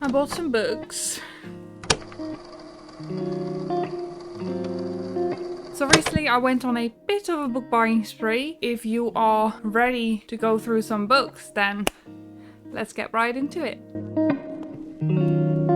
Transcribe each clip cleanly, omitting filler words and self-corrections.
I bought some books. So recently I went on a bit of a book buying spree. If you are ready to go through some books, then let's get right into it.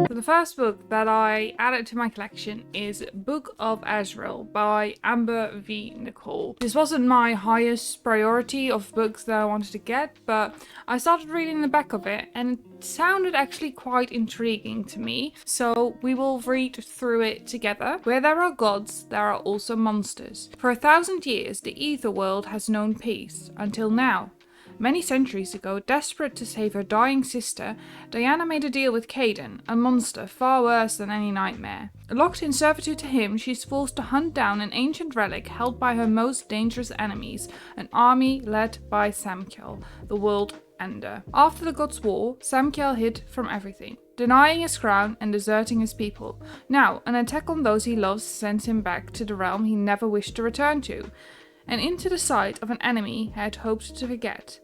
So the first book that I added to my collection is Book of Azrael by Amber V. Nicole. This wasn't my highest priority of books that I wanted to get, but I started reading the back of it and it sounded actually quite intriguing to me. So we will read through it together. Where there are gods, there are also monsters. For 1,000 years, the ether world has known peace, until now. Many centuries ago, desperate to save her dying sister, Diana made a deal with Caden, a monster far worse than any nightmare. Locked in servitude to him, she's forced to hunt down an ancient relic held by her most dangerous enemies, an army led by Samkel, the world ender. After the gods' war, Samkel hid from everything, denying his crown and deserting his people. Now, an attack on those he loves sends him back to the realm he never wished to return to, and into the sight of an enemy he had hoped to forget.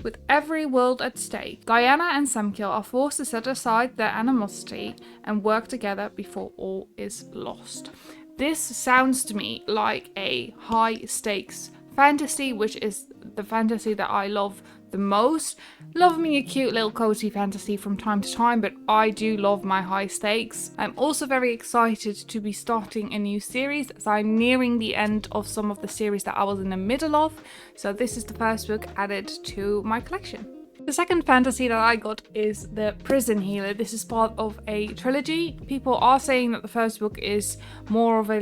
With every world at stake, Diana and Samkel are forced to set aside their animosity and work together before all is lost. This sounds to me like a high-stakes fantasy, which is the fantasy that I love the most. Love me a cute little cozy fantasy from time to time, but I do love my high stakes. I'm also very excited to be starting a new series as I'm nearing the end of some of the series that I was in the middle of. So this is the first book added to my collection. The second fantasy that I got is The Prison Healer. This is part of a trilogy. People are saying that the first book is more of a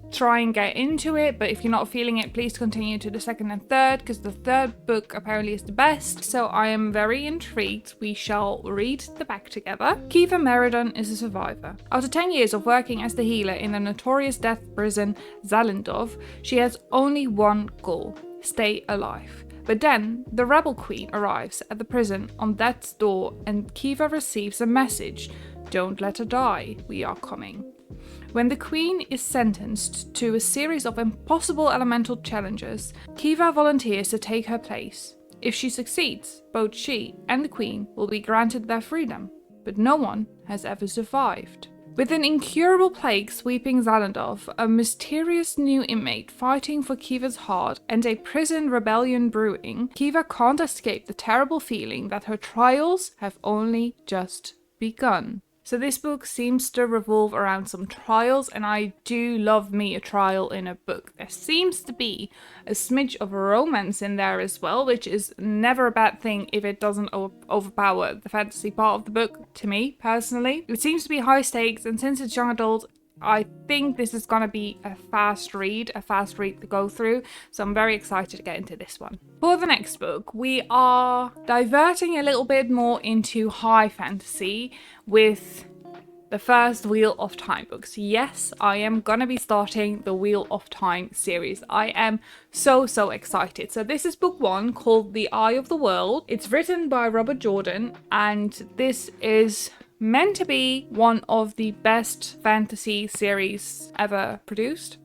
try and get into it, but if you're not feeling it, please continue to the second and third, because the third book apparently is the best. So I am very intrigued. We shall read the back together. Kiva Meriden is a survivor. After 10 years of working as the healer in the notorious death prison Zalendov, she has only one goal: stay alive. But then the rebel queen arrives at the prison on death's door, and Kiva receives a message: don't let her die, we are coming. When the Queen is sentenced to a series of impossible elemental challenges, Kiva volunteers to take her place. If she succeeds, both she and the Queen will be granted their freedom, but no one has ever survived. With an incurable plague sweeping Zalendov, a mysterious new inmate fighting for Kiva's heart, and a prison rebellion brewing, Kiva can't escape the terrible feeling that her trials have only just begun. So this book seems to revolve around some trials, and I do love me a trial in a book. There seems to be a smidge of romance in there as well, which is never a bad thing if it doesn't overpower the fantasy part of the book, to me, personally. It seems to be high stakes, and since it's young adult, I think this is going to be a fast read to go through, so I'm very excited to get into this one. For the next book, we are diverting a little bit more into high fantasy with the first Wheel of Time books. Yes, I am going to be starting the Wheel of Time series. I am so excited. So this is book 1, called The Eye of the World. It's written by Robert Jordan, and this is meant to be one of the best fantasy series ever produced.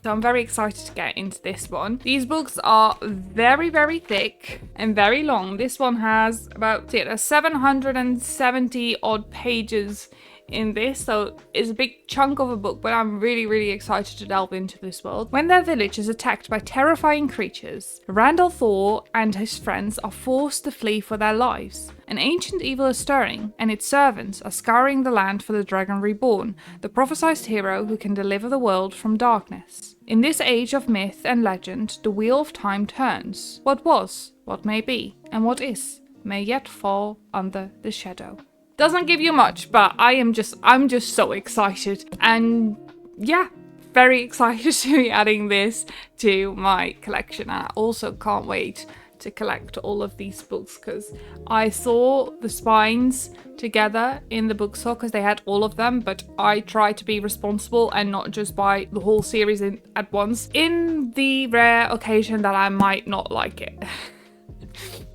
So I'm very excited to get into this one. These books are very thick and very long. This one has about 770 odd pages in this, so it's a big chunk of a book, but I'm really excited to delve into this world. When their village is attacked by terrifying creatures, Randall Thor and his friends are forced to flee for their lives. An ancient evil is stirring, and its servants are scouring the land for the Dragon Reborn, the prophesized hero who can deliver the world from darkness. In this age of myth and legend, the wheel of time turns. What was, what may be, and what is, may yet fall under the shadow. Doesn't give you much, but I'm just so excited, and yeah, very excited to be adding this to my collection. And I also can't wait to collect all of these books, because I saw the spines together in the bookstore because they had all of them, but I try to be responsible and not just buy the whole series at once, in the rare occasion that I might not like it.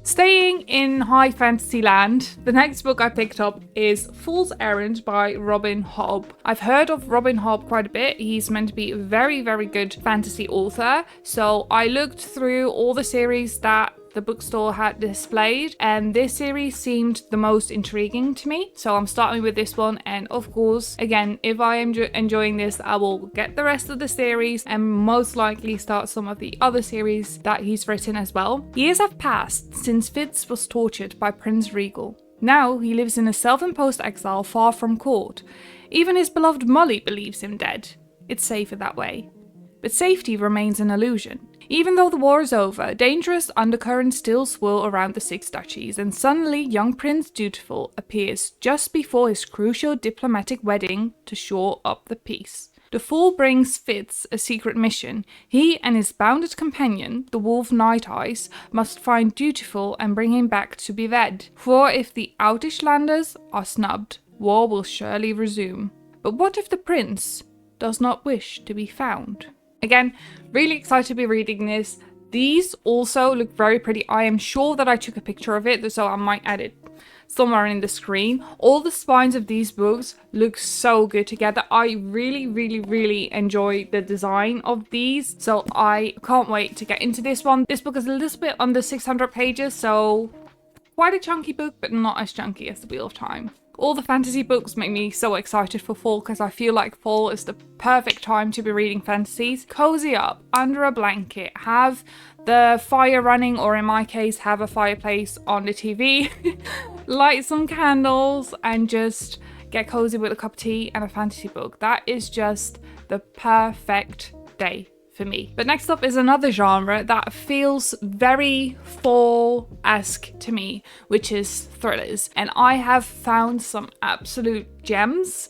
Staying in high fantasy land, the next book I picked up is Fool's Errand by Robin Hobb. I've heard of Robin Hobb quite a bit. He's meant to be a very good fantasy author. So I looked through all the series that the bookstore had displayed, and this series seemed the most intriguing to me. So I'm starting with this one, and of course, again, if I am enjoying this, I will get the rest of the series and most likely start some of the other series that he's written as well. Years have passed since Fitz was tortured by Prince Regal. Now he lives in a self-imposed exile far from court. Even his beloved Molly believes him dead. It's safer that way. But safety remains an illusion. Even though the war is over, dangerous undercurrents still swirl around the Six Duchies, and suddenly young Prince Dutiful appears just before his crucial diplomatic wedding to shore up the peace. The Fool brings Fitz a secret mission. He and his bounded companion, the Wolf Night Eyes, must find Dutiful and bring him back to be wed. For if the Outish landers are snubbed, war will surely resume. But what if the prince does not wish to be found? Again, really excited to be reading this. These also look very pretty. I am sure that I took a picture of it, so I might add it somewhere in the screen. All the spines of these books look so good together. I really enjoy the design of these, so I can't wait to get into this one. This book is a little bit under 600 pages, so quite a chunky book, but not as chunky as The Wheel of Time. All the fantasy books make me so excited for fall because I feel like fall is the perfect time to be reading fantasies. Cozy up under a blanket, have the fire running, or in my case, have a fireplace on the TV, light some candles, and just get cozy with a cup of tea and a fantasy book. That is just the perfect day for me. But next up is another genre that feels very fall-esque to me, which is thrillers. And I have found some absolute gems.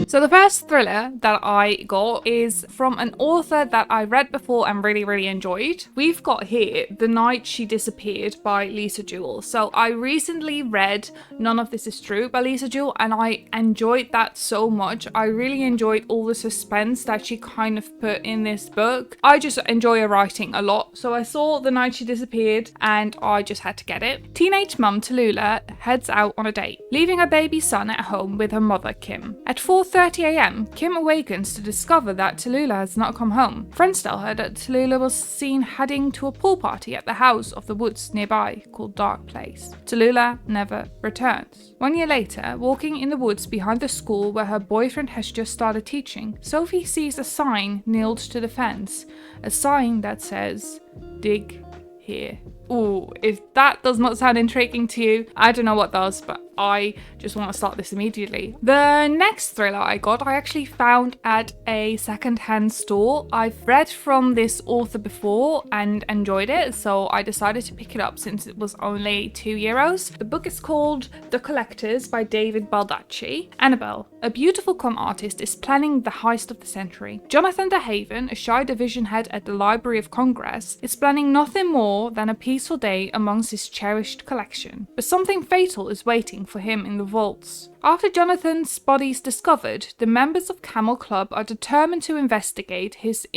So the first thriller that I got is from an author that I read before and really enjoyed. We've got here The Night She Disappeared by Lisa Jewell. So I recently read None of This Is True by Lisa Jewell, and I enjoyed that so much. I really enjoyed all the suspense that she kind of put in this book. I just enjoy her writing a lot. So I saw The Night She Disappeared and I just had to get it. Teenage mum Tallulah heads out on a date, leaving her baby son at home with her mother Kim. At 4:30 a.m, Kim awakens to discover that Tallulah has not come home. Friends tell her that Tallulah was seen heading to a pool party at the house of the woods nearby called Dark Place. Tallulah never returns. 1 year later, walking in the woods behind the school where her boyfriend has just started teaching, Sophie sees a sign nailed to the fence. A sign that says, "Dig here." Ooh, if that does not sound intriguing to you, I don't know what does, but I just want to start this immediately. The next thriller I got, I actually found at a second-hand store. I've read from this author before and enjoyed it, so I decided to pick it up since it was only €2. The book is called The Collectors by David Baldacci. Annabelle, a beautiful con artist, is planning the heist of the century. Jonathan de Haven, a shy division head at the Library of Congress, is planning nothing more than a peaceful day amongst his cherished collection. But something fatal is waiting for him in the vaults. After Jonathan's body is discovered, the members of Camel Club are determined to investigate his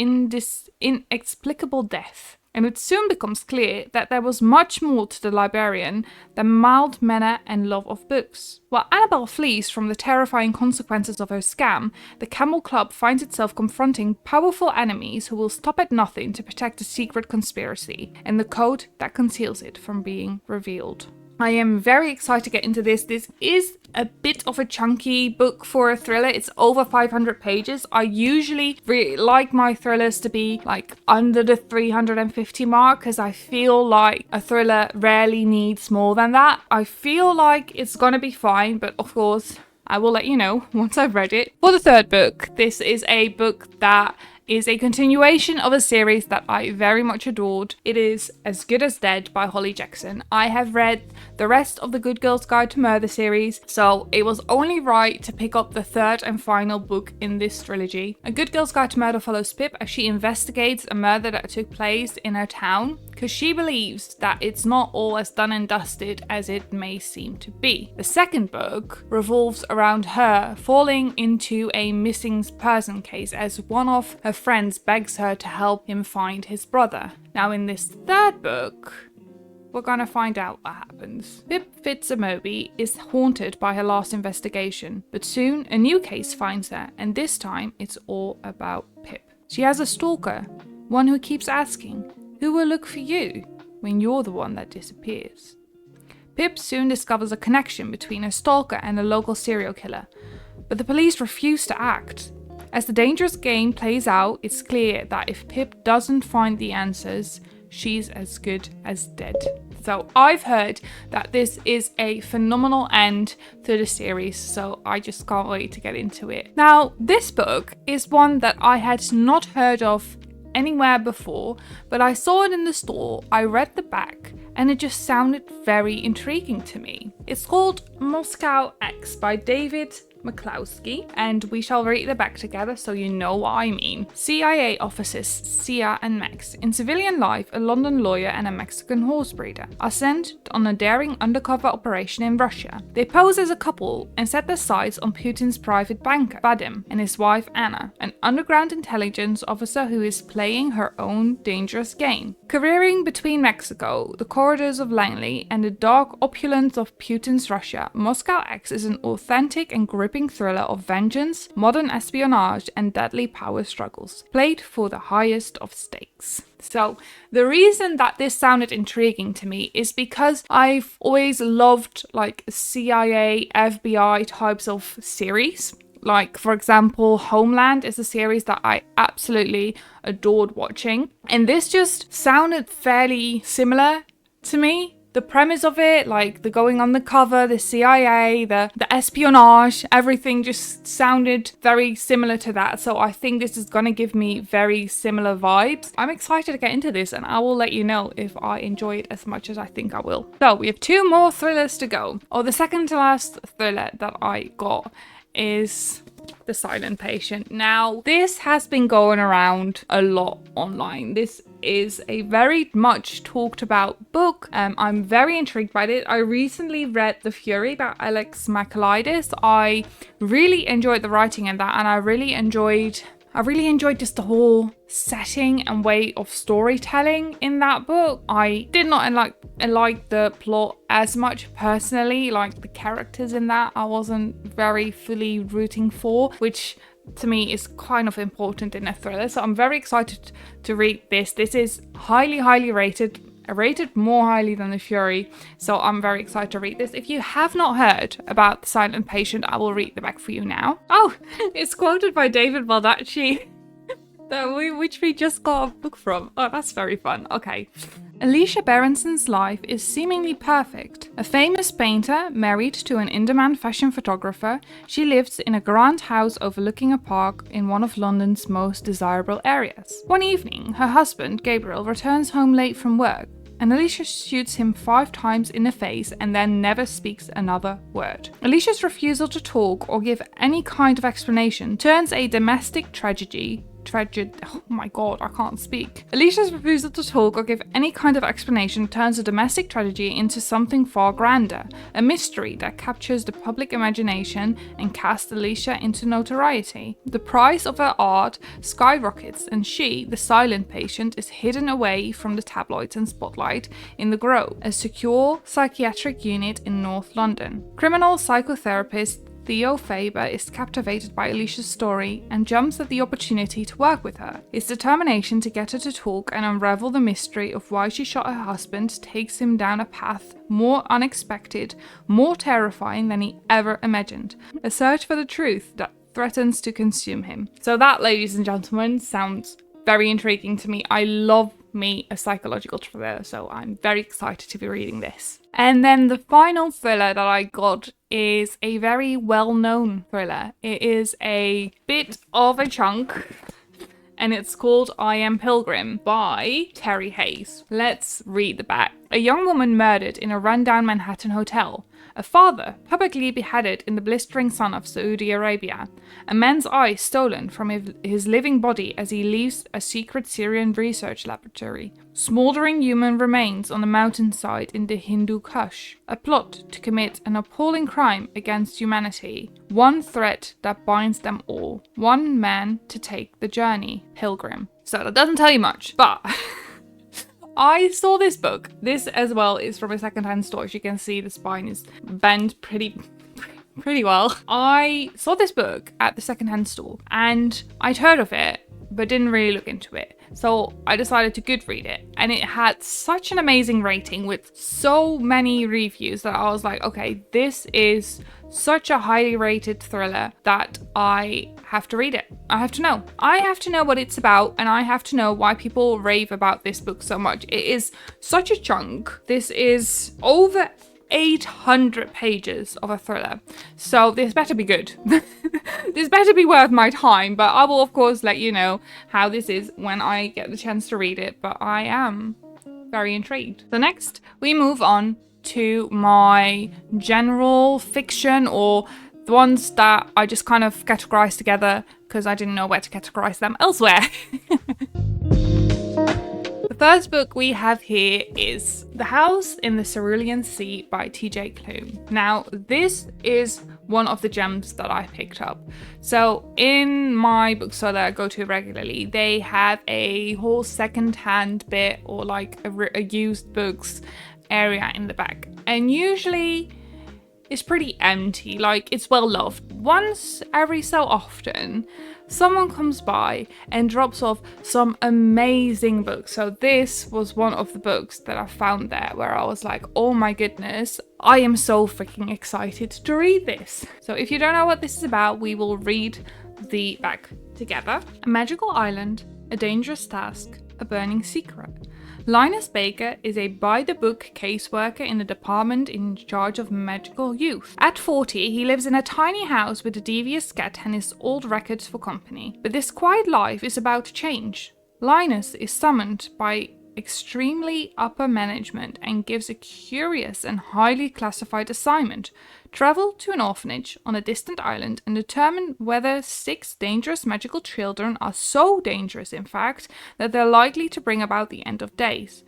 inexplicable death. And it soon becomes clear that there was much more to the librarian than mild manner and love of books. While Annabelle flees from the terrifying consequences of her scam, the Camel Club finds itself confronting powerful enemies who will stop at nothing to protect a secret conspiracy and the code that conceals it from being revealed. I am very excited to get into this. This is a bit of a chunky book for a thriller. It's over 500 pages. I usually really like my thrillers to be like under the 350 mark because I feel like a thriller rarely needs more than that. I feel like it's gonna be fine, but of course I will let you know once I've read it. For the third book, this is a book that is a continuation of a series that I very much adored. It is As Good as Dead by Holly Jackson. I have read the rest of the Good Girl's Guide to Murder series, so it was only right to pick up the third and final book in this trilogy. A Good Girl's Guide to Murder follows Pip as she investigates a murder that took place in her town, because she believes that it's not all as done and dusted as it may seem to be. The second book revolves around her falling into a missing person case as one of her friends begs her to help him find his brother. Now in this third book, we're gonna find out what happens. Pip Fitzamoby is haunted by her last investigation, but soon a new case finds her, and this time it's all about Pip. She has a stalker, one who keeps asking, Who will look for you when you're the one that disappears? Pip soon discovers a connection between a stalker and a local serial killer, but the police refuse to act. As the dangerous game plays out, it's clear that if Pip doesn't find the answers, she's as good as dead. So I've heard that this is a phenomenal end to the series, so I just can't wait to get into it. Now, this book is one that I had not heard of anywhere before, but I saw it in the store, I read the back, and it just sounded very intriguing to me. It's called Moscow X by David McCloskey, and we shall read the back together so you know what I mean. CIA officers Hiya and Max, in civilian life a London lawyer and a Mexican horse breeder, are sent on a daring undercover operation in Russia. They pose as a couple and set their sights on Putin's private banker, Vadim, and his wife Anna, an underground intelligence officer who is playing her own dangerous game. Careering between Mexico, the corridors of Langley, and the dark opulence of Putin's Russia, Moscow X is an authentic and gripping thriller of vengeance, modern espionage, and deadly power struggles, played for the highest of stakes. So the reason that this sounded intriguing to me is because I've always loved like CIA, FBI types of series. Like, for example, Homeland is a series that I absolutely adored watching. And this just sounded fairly similar to me. The premise of it, like the going undercover, the CIA, the espionage, everything just sounded very similar to that. So I think this is going to give me very similar vibes. I'm excited to get into this, and I will let you know if I enjoy it as much as I think I will. So we have 2 more thrillers to go. The second to last thriller that I got is The Silent Patient. Now, this has been going around a lot online. This is a very much talked about book. I'm very intrigued by it. I recently read The Fury by Alex Michaelides. I really enjoyed the writing in that, and I really enjoyed just the whole setting and way of storytelling in that book. I did not like the plot as much personally, like the characters in that I wasn't very fully rooting for, which to me is kind of important in a thriller. So I'm very excited to read this. This is highly rated. Rated more highly than The Fury, so I'm very excited to read this. If you have not heard about The Silent Patient, I will read the back for you now. Oh, it's quoted by David Baldacci, which we just got a book from. Oh, that's very fun. Okay. Alicia Berenson's life is seemingly perfect. A famous painter, married to an in-demand fashion photographer, she lives in a grand house overlooking a park in one of London's most desirable areas. One evening, her husband, Gabriel, returns home late from work, and Alicia shoots him 5 times in the face and then never speaks another word. Alicia's refusal to talk or give any kind of explanation turns a domestic tragedy. Oh my god, I can't speak. Alicia's refusal to talk or give any kind of explanation turns a domestic tragedy into something far grander, a mystery that captures the public imagination and casts Alicia into notoriety. The price of her art skyrockets, and she, the silent patient, is hidden away from the tabloids and spotlight in the Grove, a secure psychiatric unit in North London. Criminal psychotherapist Theo Faber is captivated by Alicia's story and jumps at the opportunity to work with her. His determination to get her to talk and unravel the mystery of why she shot her husband takes him down a path more unexpected, more terrifying than he ever imagined. A search for the truth that threatens to consume him. So that, ladies and gentlemen, sounds very intriguing to me. I love me a psychological thriller, so I'm very excited to be reading this. And then the final thriller that I got is a very well-known thriller. It is a bit of a chunk, and it's called I Am Pilgrim by Terry Hayes. Let's read the back. A young woman murdered in a rundown Manhattan hotel. A father publicly beheaded in the blistering sun of Saudi Arabia. A man's eye stolen from his living body as he leaves a secret Syrian research laboratory. Smoldering human remains on a mountainside in the Hindu Kush. A plot to commit an appalling crime against humanity. One thread that binds them all. One man to take the journey. Pilgrim. So that doesn't tell you much, but I saw this book. This as well is from a secondhand store. As you can see, the spine is bent pretty well. I saw this book at the secondhand store and I'd heard of it, but didn't really look into it. So I decided to Goodread it, and it had such an amazing rating with so many reviews that I was like, okay, this is such a highly rated thriller that I have to read it. I have to know. I have to know what it's about, and I have to know why people rave about this book so much. It is such a chunk. This is over 800 pages of a thriller, so this better be good. This better be worth my time, but I will of course let you know how this is when I get the chance to read it, but I am very intrigued. So next we move on to my general fiction, or the ones that I just kind of categorized together because I didn't know where to categorize them elsewhere. The first book we have here is The House in the Cerulean Sea by T.J. Klune. Now, this is one of the gems that I picked up. So in my bookstore that I go to regularly, they have a whole second-hand bit, or like a used books area in the back. And usually it's pretty empty, like it's well loved. Once every so often, someone comes by and drops off some amazing books. So this was one of the books that I found there where I was like, oh my goodness, I am so freaking excited to read this. So if you don't know what this is about, we will read the back together. A magical island, a dangerous task, a burning secret. Linus Baker is a by-the-book caseworker in the department in charge of magical youth. At 40, he lives in a tiny house with a devious cat and his old records for company. But this quiet life is about to change. Linus is summoned by extremely upper management and gives a curious and highly classified assignment. Travel to an orphanage on a distant island and determine whether 6 dangerous magical children are so dangerous, in fact, that they're likely to bring about the end of days.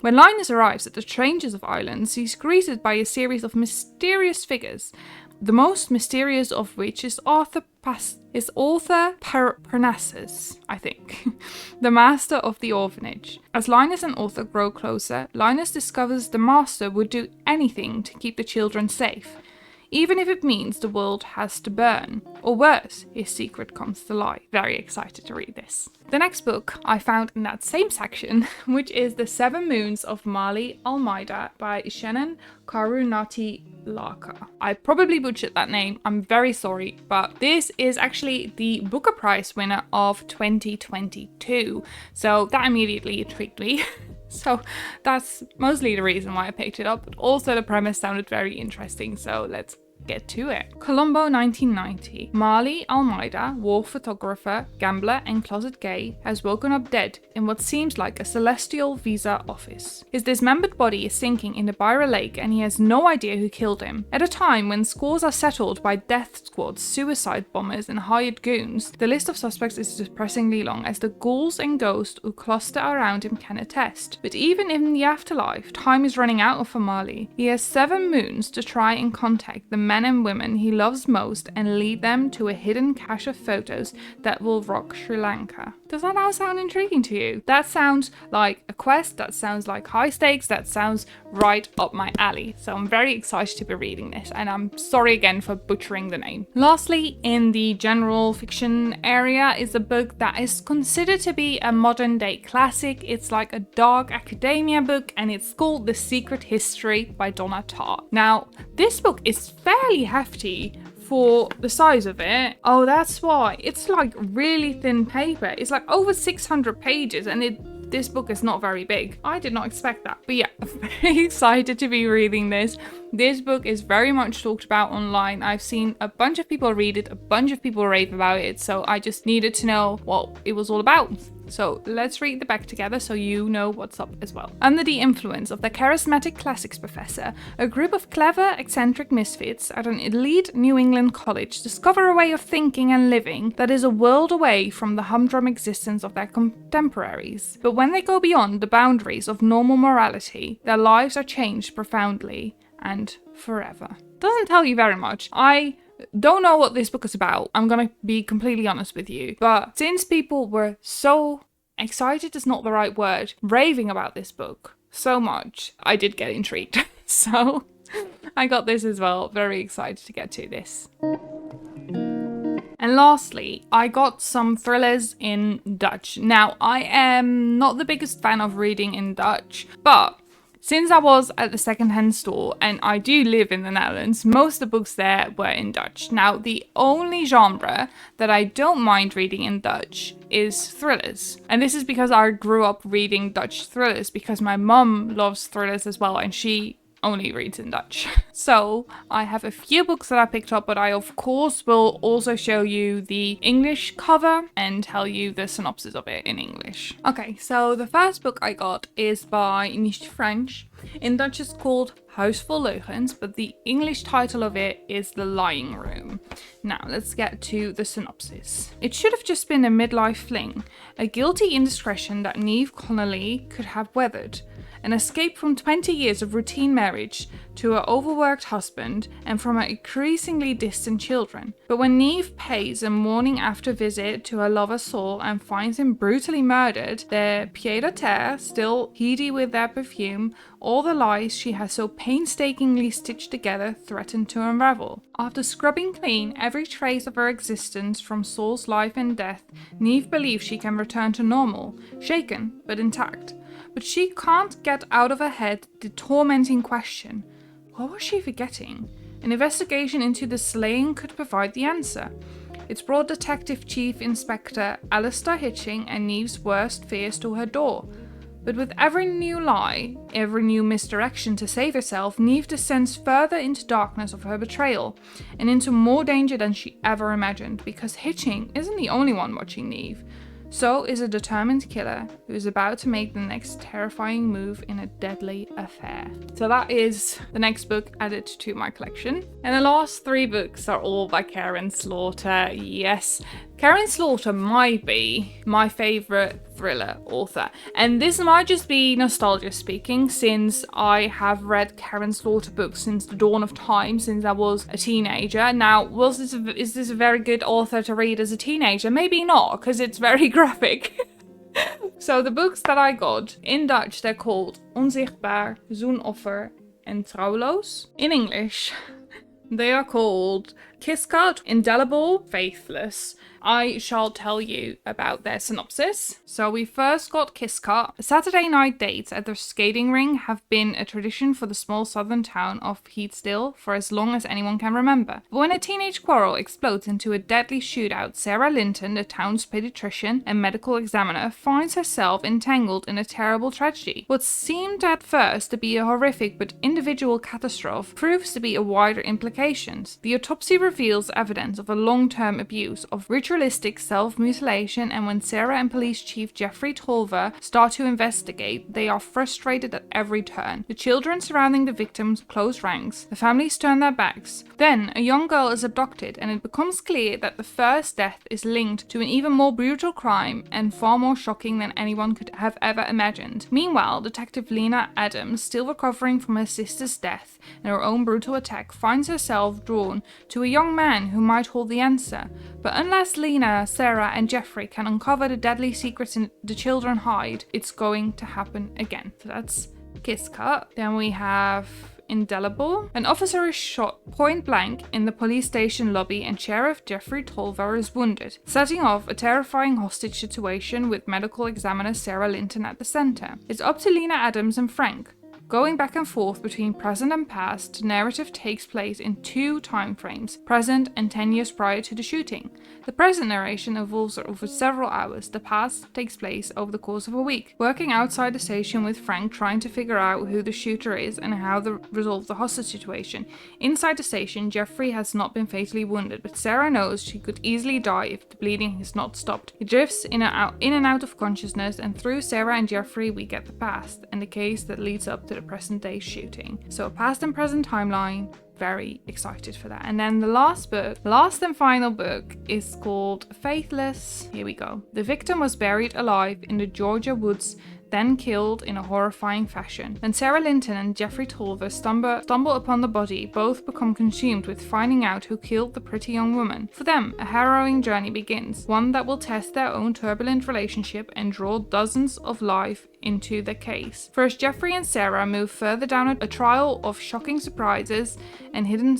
When Linus arrives at the strangest of islands, he's greeted by a series of mysterious figures, the most mysterious of which is Arthur Parnassus, I think, the master of the orphanage. As Linus and Arthur grow closer, Linus discovers the master would do anything to keep the children safe, even if it means the world has to burn, or worse, his secret comes to light. Very excited to read this. The next book I found in that same section, which is The 7 Moons of Mali Almeida by Shannon Karunati Laka. I probably butchered that name, I'm very sorry, but this is actually the Booker Prize winner of 2022, so that immediately intrigued me. So that's mostly the reason why I picked it up, but also the premise sounded very interesting, so let's get to it. Colombo, 1990. Mali Almeida, war photographer, gambler, and closet gay, has woken up dead in what seems like a celestial visa office. His dismembered body is sinking in the Byra Lake, and he has no idea who killed him. At a time when scores are settled by death squads, suicide bombers, and hired goons, the list of suspects is depressingly long, as the ghouls and ghosts who cluster around him can attest. But even in the afterlife, time is running out for Mali. He has 7 moons to try and contact the men and women he loves most and lead them to a hidden cache of photos that will rock Sri Lanka. Does that now sound intriguing to you? That sounds like a quest, that sounds like high stakes, that sounds right up my alley. So I'm very excited to be reading this, and I'm sorry again for butchering the name. Lastly, in the general fiction area is a book that is considered to be a modern day classic. It's like a dark academia book, and it's called The Secret History by Donna Tartt. Now, this book is fairly hefty for the size of it. Oh, that's why. It's like really thin paper. It's like over 600 pages, and this book is not very big. I did not expect that. But yeah, I'm very excited to be reading this. This book is very much talked about online. I've seen a bunch of people read it, a bunch of people rave about it, so I just needed to know what it was all about. So let's read the back together so you know what's up as well. Under the influence of the charismatic classics professor, a group of clever, eccentric misfits at an elite New England college discover a way of thinking and living that is a world away from the humdrum existence of their contemporaries. But when they go beyond the boundaries of normal morality, their lives are changed profoundly and forever. Doesn't tell you very much. I don't know what this book is about, I'm gonna be completely honest with you, but since people were so excited is not the right word, raving about this book so much, I did get intrigued. So I got this as well, very excited to get to this. And lastly, I got some thrillers in Dutch. Now, I am not the biggest fan of reading in Dutch, but since I was at the secondhand store and I do live in the Netherlands, most of the books there were in Dutch. Now, the only genre that I don't mind reading in Dutch is thrillers. And this is because I grew up reading Dutch thrillers because my mum loves thrillers as well and she only reads in Dutch. So I have a few books that I picked up, but I of course will also show you the English cover and tell you the synopsis of it in English. Okay, so the first book I got is by Nicht French. In Dutch it's called Huis Vol Leugens, but the English title of it is The Lying Room. Now let's get to the synopsis. It should have just been a midlife fling, a guilty indiscretion that Niamh Connolly could have weathered. An escape from 20 years of routine marriage to her overworked husband and from her increasingly distant children. But when Niamh pays a morning after visit to her lover Saul and finds him brutally murdered, their pied-à-terre still heady with their perfume, all the lies she has so painstakingly stitched together threaten to unravel. After scrubbing clean every trace of her existence from Saul's life and death, Niamh believes she can return to normal, shaken but intact. But she can't get out of her head the tormenting question, what was she forgetting? An investigation into the slaying could provide the answer. It's brought Detective Chief Inspector Alistair Hitching and Niamh's worst fears to her door. But with every new lie, every new misdirection to save herself, Niamh descends further into darkness of her betrayal, and into more danger than she ever imagined, because Hitching isn't the only one watching Niamh. So is a determined killer who is about to make the next terrifying move in a deadly affair. So that is the next book added to my collection. And the last 3 books are all by Karen Slaughter. Yes, Karen Slaughter might be my favourite thriller author. And this might just be nostalgia speaking, since I have read Karen Slaughter books since the dawn of time, since I was a teenager. Now, is this a very good author to read as a teenager? Maybe not, because it's very graphic. So the books that I got, in Dutch they're called Onzichtbaar, Zoenoffer and Trouwloos. In English, they are called Kisscut, Indelible, Faithless. I shall tell you about their synopsis. So we first got Kisscut. Saturday night dates at the skating ring have been a tradition for the small southern town of Heatstill for as long as anyone can remember. But when a teenage quarrel explodes into a deadly shootout, Sarah Linton, the town's pediatrician and medical examiner, finds herself entangled in a terrible tragedy. What seemed at first to be a horrific but individual catastrophe proves to be a wider implications. The autopsy reveals evidence of a long-term abuse of ritualistic self-mutilation, and when Sarah and police chief Jeffrey Tolver start to investigate, they are frustrated at every turn. The children surrounding the victims close ranks, the families turn their backs. Then a young girl is abducted, and it becomes clear that the first death is linked to an even more brutal crime and far more shocking than anyone could have ever imagined. Meanwhile, Detective Lena Adams, still recovering from her sister's death and her own brutal attack, finds herself drawn to a young man who might hold the answer. But unless Lena, Sarah and Jeffrey can uncover the deadly secrets the children hide, it's going to happen again. So that's Kisscut. Then we have Indelible. An officer is shot point blank in the police station lobby and Sheriff Jeffrey Tolver is wounded, setting off a terrifying hostage situation with medical examiner Sarah Linton at the center. It's up to Lena Adams and Frank. Going back and forth between present and past, the narrative takes place in 2 time frames, present and 10 years prior to the shooting. The present narration evolves over several hours, the past takes place over the course of a week. Working outside the station with Frank trying to figure out who the shooter is and how to resolve the hostage situation. Inside the station, Jeffrey has not been fatally wounded, but Sarah knows she could easily die if the bleeding is not stopped. He drifts in and out of consciousness, and through Sarah and Jeffrey we get the past, and the case that leads up to the present day shooting. So a past and present timeline. Very excited for that. And then the last and final book is called Faithless. Here we go. The victim was buried alive in the Georgia woods, then killed in a horrifying fashion. When Sarah Linton and Jeffrey Tolver stumble upon the body, both become consumed with finding out who killed the pretty young woman. For them, a harrowing journey begins, one that will test their own turbulent relationship and draw dozens of life into the case. First, Jeffrey and Sarah move further down a trail of shocking surprises and hidden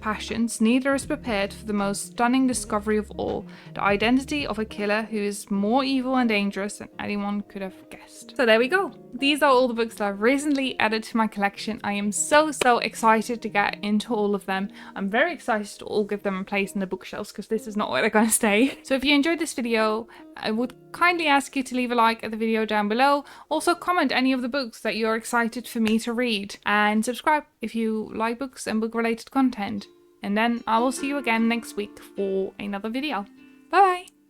passions. Neither is prepared for the most stunning discovery of all, the identity of a killer who is more evil and dangerous than anyone could have guessed. So there we go. These are all the books that I've recently added to my collection. I am so excited to get into all of them. I'm very excited to all give them a place in the bookshelves because this is not where they're going to stay. So if you enjoyed this video, I would kindly ask you to leave a like at the video down below. Also comment any of the books that you're excited for me to read, and subscribe if you like books and book related content. And then I will see you again next week for another video. Bye bye!